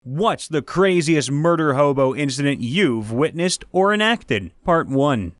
What's the craziest murder hobo incident you've witnessed or enacted? Part 1.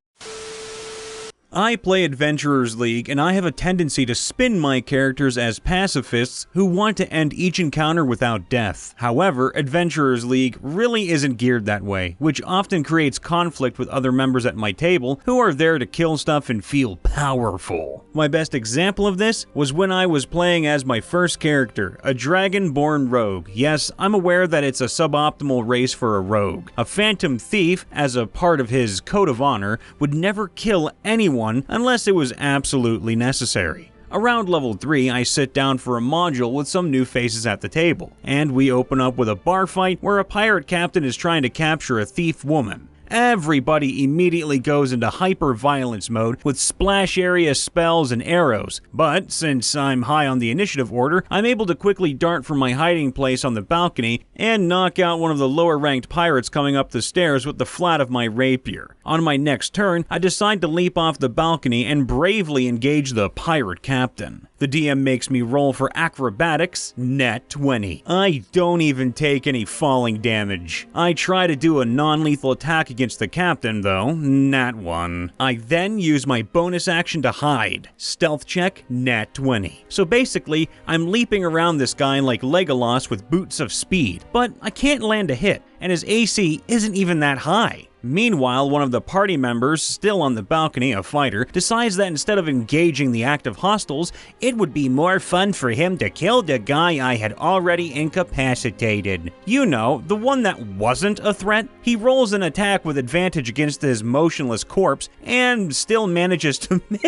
I play Adventurers League, and I have a tendency to spin my characters as pacifists who want to end each encounter without death. However, Adventurers League really isn't geared that way, which often creates conflict with other members at my table who are there to kill stuff and feel powerful. My best example of this was when I was playing as my first character, a dragon-born rogue. Yes, I'm aware that it's a suboptimal race for a rogue. A phantom thief, as a part of his code of honor, would never kill anyone unless it was absolutely necessary. Around level 3, I sit down for a module with some new faces at the table, and we open up with a bar fight where a pirate captain is trying to capture a thief woman. Everybody immediately goes into hyper-violence mode with splash area spells and arrows, but since I'm high on the initiative order, I'm able to quickly dart from my hiding place on the balcony and knock out one of the lower-ranked pirates coming up the stairs with the flat of my rapier. On my next turn, I decide to leap off the balcony and bravely engage the pirate captain. The DM makes me roll for acrobatics, net 20. I don't even take any falling damage. I try to do a non-lethal attack against the captain though, nat 1. I then use my bonus action to hide, stealth check, nat 20. So basically, I'm leaping around this guy like Legolas with boots of speed, but I can't land a hit, and his AC isn't even that high. Meanwhile, one of the party members, still on the balcony, a fighter, decides that instead of engaging the active hostiles, it would be more fun for him to kill the guy I had already incapacitated. You know, the one that wasn't a threat. He rolls an attack with advantage against his motionless corpse and still manages to miss.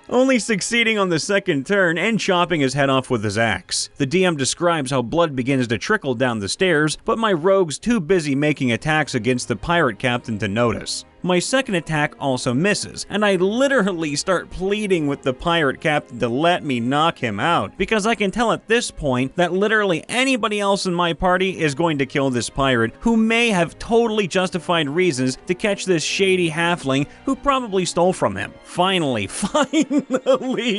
Only succeeding on the second turn and chopping his head off with his axe. The DM describes how blood begins to trickle down the stairs, but my rogue's too busy making attacks against the pirate captain to notice. My second attack also misses, and I literally start pleading with the pirate captain to let me knock him out, because I can tell at this point that literally anybody else in my party is going to kill this pirate, who may have totally justified reasons to catch this shady halfling who probably stole from him. Finally,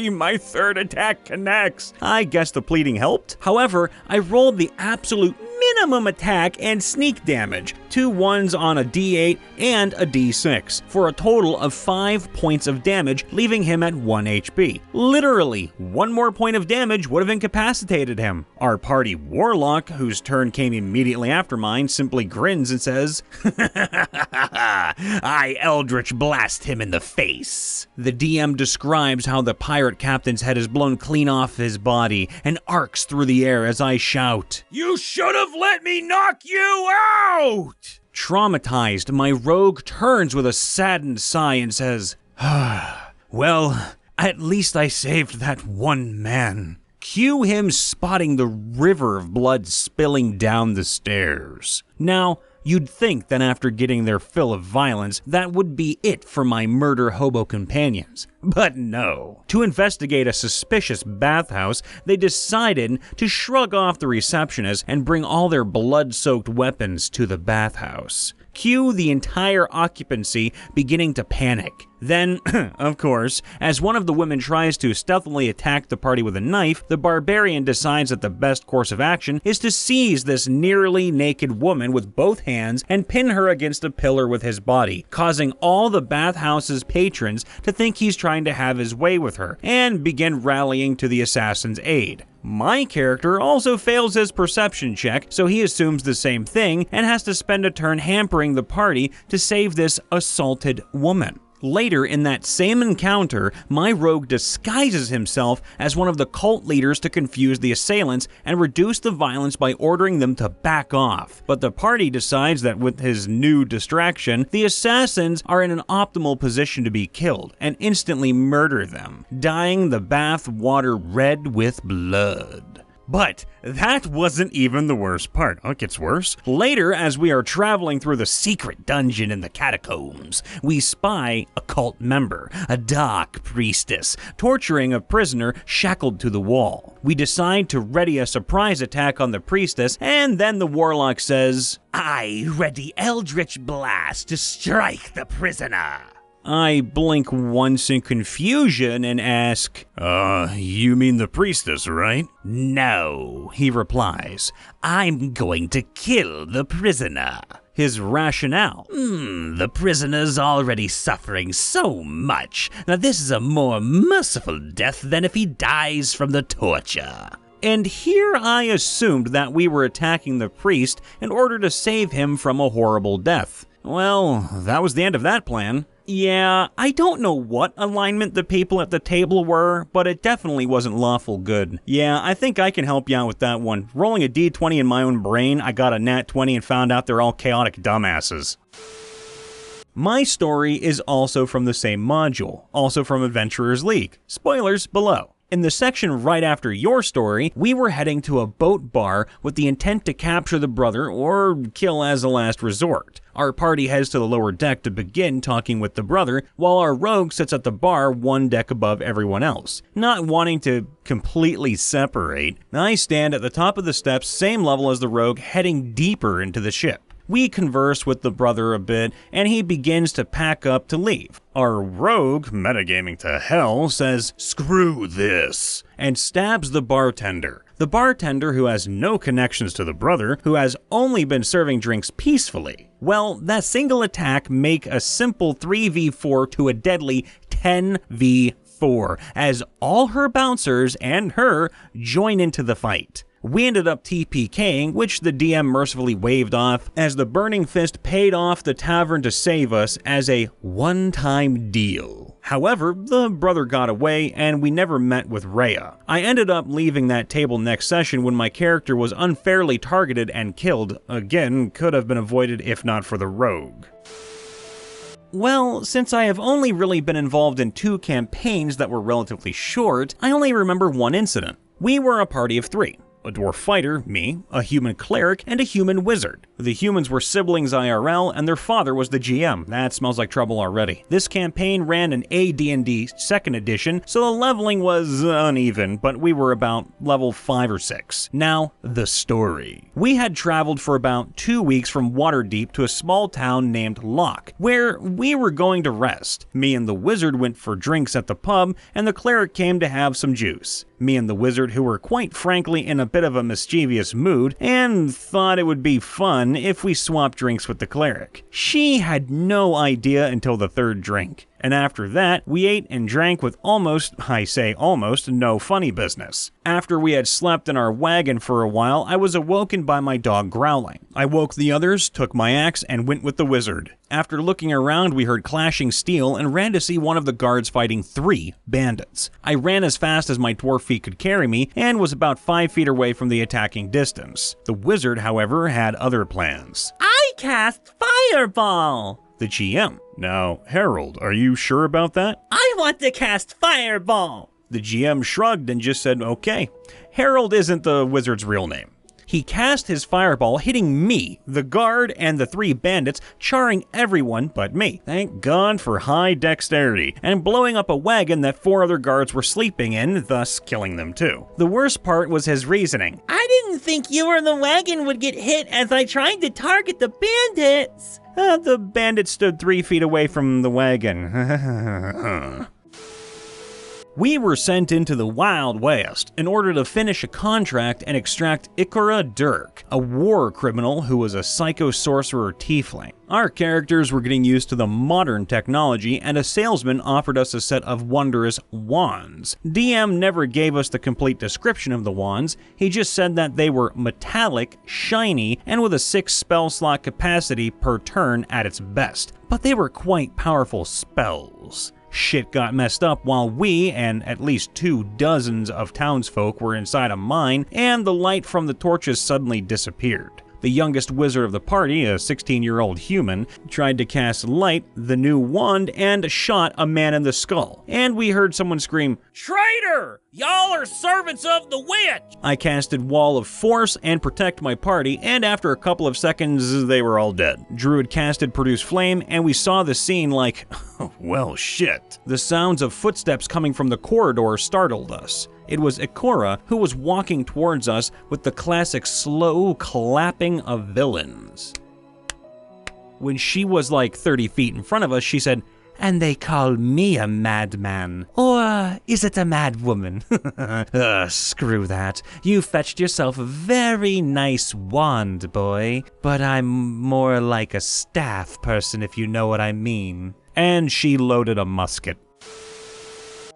my third attack connects. I guess the pleading helped. However, I rolled the absolute minimum attack and sneak damage, 2 1s on a D8 and a D6, for a total of 5 points of damage, leaving him at 1 HP. Literally, 1 more point of damage would have incapacitated him. Our party warlock, whose turn came immediately after mine, simply grins and says, I Eldritch blast him in the face. The DM describes how the pirate captain's head is blown clean off his body and arcs through the air as I shout, You should have let me knock you out! Traumatized, my rogue turns with a saddened sigh and says, Well, at least I saved that one man. Cue him spotting the river of blood spilling down the stairs. Now, you'd think that after getting their fill of violence, that would be it for my murder hobo companions. But no. To investigate a suspicious bathhouse, they decided to shrug off the receptionist and bring all their blood-soaked weapons to the bathhouse. Cue the entire occupancy beginning to panic. Then, of course, as one of the women tries to stealthily attack the party with a knife, the barbarian decides that the best course of action is to seize this nearly naked woman with both hands and pin her against a pillar with his body, causing all the bathhouse's patrons to think he's trying to have his way with her, and begin rallying to the assassin's aid. My character also fails his perception check, so he assumes the same thing and has to spend a turn hampering the party to save this assaulted woman. Later in that same encounter, my rogue disguises himself as one of the cult leaders to confuse the assailants and reduce the violence by ordering them to back off. But the party decides that with his new distraction, the assassins are in an optimal position to be killed and instantly murder them, dyeing the bath water red with blood. But that wasn't even the worst part. Oh, it gets worse. Later, as we are traveling through the secret dungeon in the catacombs, we spy a cult member, a dark priestess, torturing a prisoner shackled to the wall. We decide to ready a surprise attack on the priestess, and then the warlock says, I ready Eldritch Blast to strike the prisoner. I blink once in confusion and ask, you mean the priestess, right? No, he replies. I'm going to kill the prisoner. His rationale. The prisoner's already suffering so much that this is a more merciful death than if he dies from the torture. And here I assumed that we were attacking the priest in order to save him from a horrible death. Well, that was the end of that plan. Yeah, I don't know what alignment the people at the table were, but it definitely wasn't lawful good. Yeah, I think I can help you out with that one. Rolling a d20 in my own brain, I got a nat 20 and found out they're all chaotic dumbasses. My story is also from the same module, also from Adventurers League. Spoilers below. In the section right after your story, we were heading to a boat bar with the intent to capture the brother or kill as a last resort. Our party heads to the lower deck to begin talking with the brother, while our rogue sits at the bar one deck above everyone else. Not wanting to completely separate, I stand at the top of the steps, same level as the rogue, heading deeper into the ship. We converse with the brother a bit, and he begins to pack up to leave. Our rogue, metagaming to hell, says, "Screw this," and stabs the bartender. The bartender, who has no connections to the brother, who has only been serving drinks peacefully. Well, that single attack make a simple 3v4 to a deadly 10v4, as all her bouncers and her join into the fight. We ended up TPKing, which the DM mercifully waved off, as the Burning Fist paid off the tavern to save us as a one-time deal. However, the brother got away, and we never met with Rhea. I ended up leaving that table next session when my character was unfairly targeted and killed. Again, could have been avoided if not for the rogue. Well, since I have only really been involved in 2 campaigns that were relatively short, I only remember one incident. We were a party of 3. A dwarf fighter, me, a human cleric, and a human wizard. The humans were siblings IRL, and their father was the GM. That smells like trouble already. This campaign ran an AD&D 2nd edition, so the leveling was uneven, but we were about level 5 or 6. Now, the story. We had traveled for about 2 weeks from Waterdeep to a small town named Locke, where we were going to rest. Me and the wizard went for drinks at the pub, and the cleric came to have some juice. Me and the wizard, who were quite frankly in a bit of a mischievous mood, and thought it would be fun if we swapped drinks with the cleric. She had no idea until the 3rd drink. And after that, we ate and drank with almost, I say almost, no funny business. After we had slept in our wagon for a while, I was awoken by my dog growling. I woke the others, took my axe, and went with the wizard. After looking around, we heard clashing steel and ran to see one of the guards fighting 3 bandits. I ran as fast as my dwarf feet could carry me and was about 5 feet away from the attacking distance. The wizard, however, had other plans. I cast Fireball! The GM. Now, Harold, are you sure about that? I want to cast Fireball! The GM shrugged and just said, okay. Harold isn't the wizard's real name. He cast his fireball, hitting me, the guard, and the 3 bandits, charring everyone but me. Thank God for high dexterity, and blowing up a wagon that 4 other guards were sleeping in, thus killing them too. The worst part was his reasoning. I didn't think you or the wagon would get hit as I tried to target the bandits. The bandits stood 3 feet away from the wagon. We were sent into the Wild West in order to finish a contract and extract Ikora Dirk, a war criminal who was a psycho-sorcerer tiefling. Our characters were getting used to the modern technology, and a salesman offered us a set of wondrous wands. DM never gave us the complete description of the wands. He just said that they were metallic, shiny, and with a 6 spell slot capacity per turn at its best. But they were quite powerful spells. Shit got messed up while we, and at least 2 dozens of townsfolk, were inside a mine, and the light from the torches suddenly disappeared. The youngest wizard of the party, a 16-year-old human, tried to cast light, the new wand, and shot a man in the skull. And we heard someone scream, "Traitor! Y'all are servants of the witch!" I casted Wall of Force and Protect my party, and after a couple of seconds, they were all dead. Druid casted Produce Flame, and we saw the scene like, well, shit. The sounds of footsteps coming from the corridor startled us. It was Ikora, who was walking towards us with the classic slow clapping of villains. When she was like 30 feet in front of us, she said, and they call me a madman. Or is it a madwoman? Screw that. You fetched yourself a very nice wand, boy, but I'm more like a staff person, if you know what I mean. And she loaded a musket.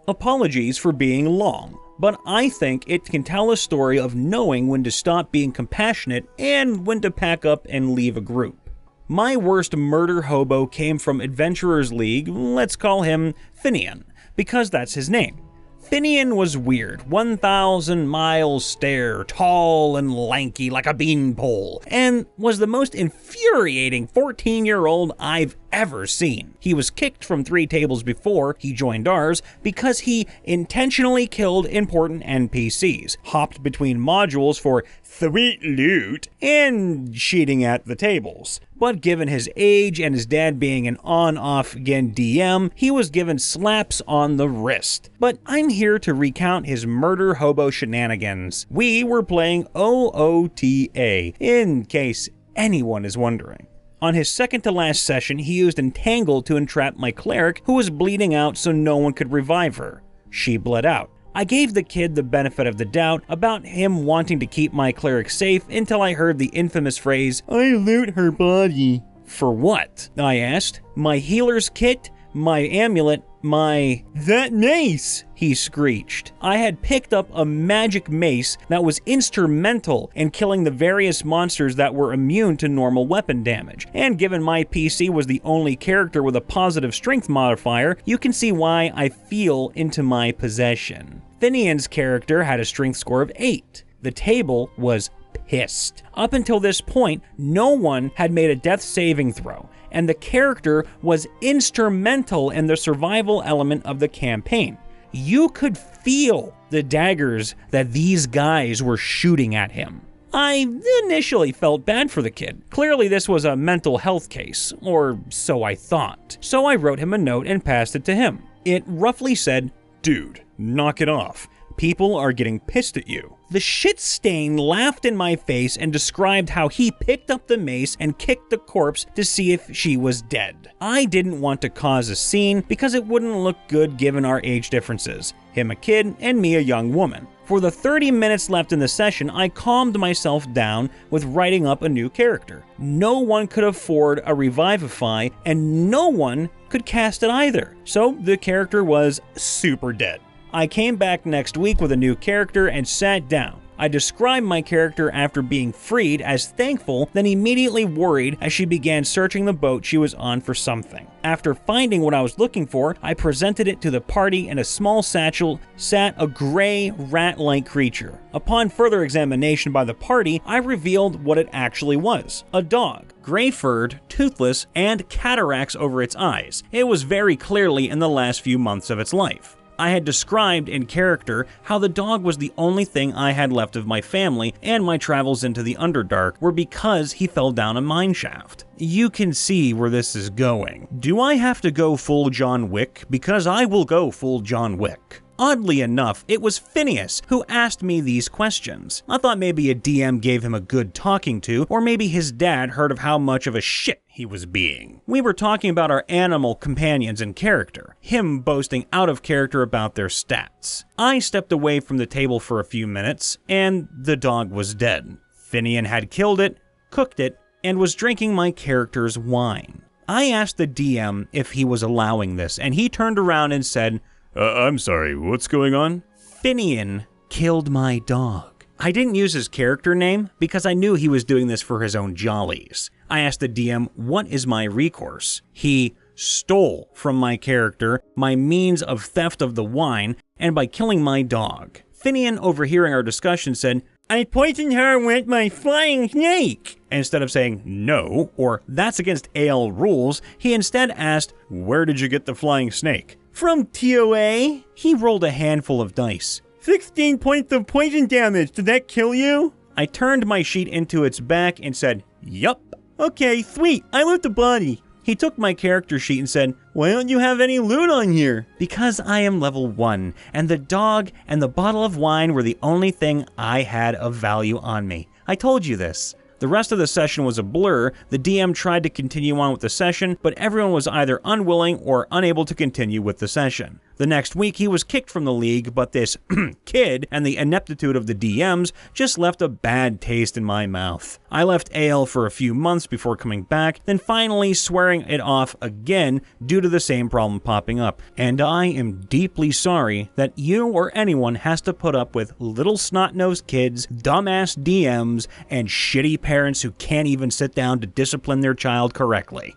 Apologies for being long, but I think it can tell a story of knowing when to stop being compassionate and when to pack up and leave a group. My worst murder hobo came from Adventurers League, let's call him Finian, because that's his name. Finian was weird, 1,000 miles stare, tall and lanky like a beanpole, and was the most infuriating 14-year-old I've ever seen. He was kicked from 3 tables before he joined ours because he intentionally killed important NPCs, hopped between modules for sweet loot, and cheating at the tables. But given his age and his dad being an on-off again DM, he was given slaps on the wrist. But I'm here to recount his murder hobo shenanigans. We were playing OOTA, in case anyone is wondering. On his second to last session, he used Entangle to entrap my cleric, who was bleeding out so no one could revive her. She bled out. I gave the kid the benefit of the doubt about him wanting to keep my cleric safe until I heard the infamous phrase, "I loot her body." For what? I asked. My healer's kit? My amulet? That mace! He screeched. I had picked up a magic mace that was instrumental in killing the various monsters that were immune to normal weapon damage. And given my PC was the only character with a positive strength modifier, you can see why I feel into my possession. Finian's character had a strength score of 8. The table was pissed. Up until this point, no one had made a death saving throw, and the character was instrumental in the survival element of the campaign. You could feel the daggers that these guys were shooting at him. I initially felt bad for the kid. Clearly this was a mental health case, or so I thought. So I wrote him a note and passed it to him. It roughly said, "Dude, knock it off. People are getting pissed at you." The shit stain laughed in my face and described how he picked up the mace and kicked the corpse to see if she was dead. I didn't want to cause a scene because it wouldn't look good given our age differences. Him a kid and me a young woman. For the 30 minutes left in the session, I calmed myself down with writing up a new character. No one could afford a Revivify, and no one could cast it either. So the character was super dead. I came back next week with a new character and sat down. I described my character after being freed as thankful, then immediately worried as she began searching the boat she was on for something. After finding what I was looking for, I presented it to the party. In a small satchel sat a gray, rat-like creature. Upon further examination by the party, I revealed what it actually was. A dog. Gray-furred, toothless, and cataracts over its eyes. It was very clearly in the last few months of its life. I had described in character how the dog was the only thing I had left of my family, and my travels into the Underdark were because he fell down a mineshaft. You can see where this is going. Do I have to go full John Wick? Because I will go full John Wick. Oddly enough, it was Phineas who asked me these questions. I thought maybe a DM gave him a good talking to, or maybe his dad heard of how much of a shit he was being. We were talking about our animal companions in character, him boasting out of character about their stats. I stepped away from the table for a few minutes, and the dog was dead. Finian had killed it, cooked it, and was drinking my character's wine. I asked the DM if he was allowing this, and he turned around and said, I'm sorry, what's going on? Finian killed my dog. I didn't use his character name because I knew he was doing this for his own jollies. I asked the DM, what is my recourse? He stole from my character my means of theft of the wine, and by killing my dog. Finian, overhearing our discussion, said, I poisoned her with my flying snake. Instead of saying no, or that's against AL rules, he instead asked, where did you get the flying snake? From TOA. He rolled a handful of dice. 16 points of poison damage. Did that kill you? I turned my sheet into its back and said, yup. Okay, sweet. I loot the body. He took my character sheet and said, why don't you have any loot on here? Because I am level 1, and the dog and the bottle of wine were the only thing I had of value on me. I told you this. The rest of the session was a blur. The DM tried to continue on with the session, but everyone was either unwilling or unable to continue with the session. The next week, he was kicked from the league, but this kid and the ineptitude of the DMs just left a bad taste in my mouth. I left AL for a few months before coming back, then finally swearing it off again due to the same problem popping up. And I am deeply sorry that you or anyone has to put up with little snot-nosed kids, dumbass DMs, and shitty parents who can't even sit down to discipline their child correctly.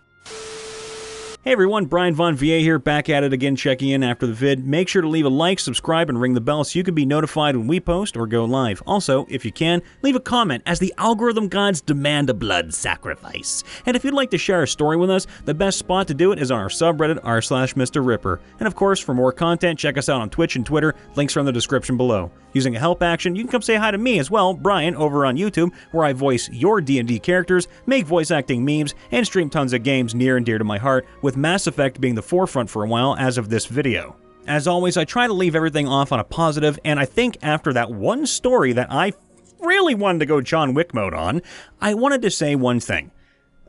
Hey everyone, Brian Von VA here, back at it again, checking in after the vid. Make sure to leave a like, subscribe, and ring the bell so you can be notified when we post or go live. Also, if you can, leave a comment as the algorithm gods demand a blood sacrifice. And if you'd like to share a story with us, the best spot to do it is on our subreddit r/MrRipper. And of course, for more content, check us out on Twitch and Twitter, links are in the description below. Using a help action, you can come say hi to me as well, Brian, over on YouTube, where I voice your D&D characters, make voice acting memes, and stream tons of games near and dear to my heart, with Mass Effect being the forefront for a while as of this video. As always, I try to leave everything off on a positive, and I think after that one story that I really wanted to go John Wick mode on, I wanted to say one thing.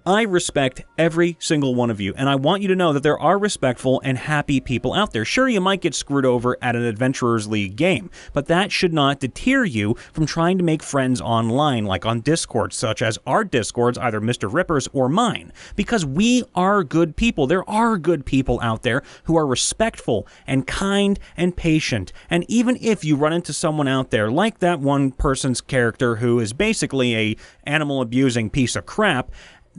I respect every single one of you, and I want you to know that there are respectful and happy people out there. Sure, you might get screwed over at an Adventurers League game, but that should not deter you from trying to make friends online, like on Discord, such as our Discords, either MrRipper's or mine, because we are good people. There are good people out there who are respectful and kind and patient, and even if you run into someone out there, like that one person's character who is basically a animal-abusing piece of crap,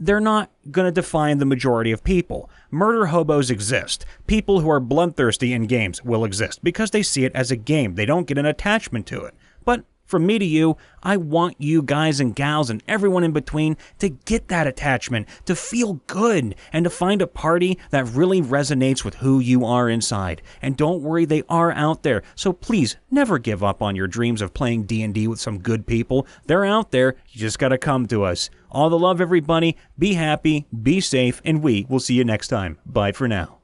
they're not going to define the majority of people. Murder hobos exist. People who are bloodthirsty in games will exist because they see it as a game. They don't get an attachment to it. But from me to you, I want you guys and gals and everyone in between to get that attachment, to feel good, and to find a party that really resonates with who you are inside. And don't worry, they are out there. So please, never give up on your dreams of playing D&D with some good people. They're out there. You just gotta come to us. All the love, everybody. Be happy, be safe, and we will see you next time. Bye for now.